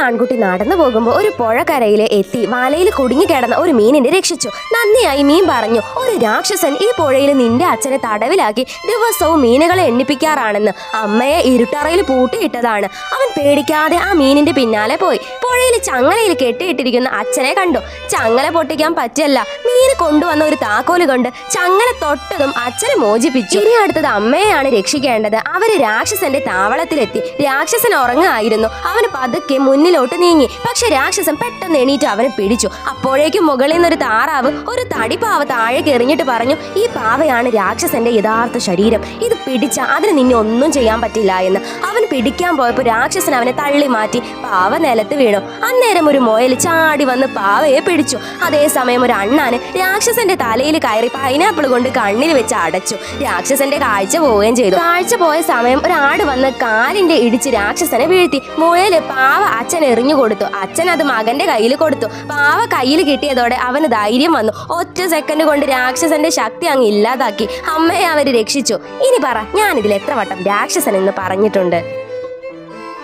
ആൺകുട്ടി നടന്നു പോകുമ്പോൾ ഒരു പുഴക്കരയിൽ എത്തി വലയിൽ കുടുങ്ങിക്കിടന്ന ഒരു മീനിനെ രക്ഷിച്ചു. നന്ദിയായി മീൻ പറഞ്ഞു, ഒരു രാക്ഷസൻ ഈ പുഴയിൽ നിന്റെ അച്ഛനെ തടവിലാക്കി ദിവസവും മീനുകളെ എണ്ണിപ്പിക്കാറാണെന്ന്. അമ്മയെ ഇരുട്ടറയിൽ പൂട്ടിയിട്ടതാണ്. അവൻ പേടിക്കാതെ ആ മീനിന്റെ പിന്നാലെ പോയി. പുഴയിൽ ചങ്ങലയിൽ കെട്ടിയിട്ടിരിക്കുന്ന അച്ഛനെ കണ്ടു. ചങ്ങല പൊട്ടിക്കാൻ പറ്റില്ല. മീന് കൊണ്ടുവന്ന ഒരു താക്കോല് കൊണ്ട് ചങ്ങല തൊട്ടതും അച്ഛനെ മോചിപ്പിച്ചു. ഇനി അടുത്തത് അമ്മയെയാണ് രക്ഷിക്കേണ്ടത്. അവര് രാക്ഷസന്റെ താവളത്തിലെത്തി. രാക്ഷസൻ ഉറങ്ങുകയായിരുന്നു. അവന് പതുക്കെ മുന്നിലോട്ട് നീങ്ങി. പക്ഷെ രാക്ഷസൻ പെട്ടെന്ന് എണീറ്റ് അവനെ പിടിച്ചു. അപ്പോഴേക്കും മുകളിൽ നിന്നൊരു താറാവ് ഒരു തടിപ്പാവ താഴേക്ക് എറിഞ്ഞിട്ട് പറഞ്ഞു, ഈ പാവയാണ് രാക്ഷസന്റെ യഥാർത്ഥ ശരീരം. ഇത് പിടിച്ച അതിന് നിന്നെ ഒന്നും ചെയ്യാൻ പറ്റില്ല എന്ന്. അവൻ പിടിക്കാൻ പോയപ്പോൾ രാക്ഷസൻ അവനെ തള്ളി മാറ്റി. പാവ നിലത്ത് വീണു. അന്നേരം ഒരു മുയൽ ചാടി വന്ന് പാവയെ പിടിച്ചു. അതേസമയം ഒരു അണ്ണാന് രാക്ഷസന്റെ തലയിൽ കയറി പൈനാപ്പിൾ കൊണ്ട് കണ്ണിൽ വെച്ച് അടച്ചു. രാക്ഷസന്റെ കാഴ്ച പോവുകയും ചെയ്തു. കാഴ്ച പോയ സമയം ഒരാട് വന്ന് കാലിന്റെ ഇടിച്ച് രാക്ഷസനെ വീഴ്ത്തി. മുയല് പാവ അച്ഛൻ എറിഞ്ഞു കൊടുത്തു. അച്ഛൻ അത് മകന്റെ കയ്യിൽ കൊടുത്തു. പാവ കയ്യിൽ കിട്ടിയതോടെ അവന് ധൈര്യം വന്നു. ഒറ്റ സെക്കൻഡ് കൊണ്ട് രാക്ഷസന്റെ ശക്തി അങ്ങ് ഇല്ലാതാക്കി. അമ്മയെ അവര് രക്ഷിച്ചു. ഇനി പറ, ഞാനിതിൽ എത്ര വട്ടം രാക്ഷസൻ എന്ന് പറഞ്ഞിട്ടുണ്ട്?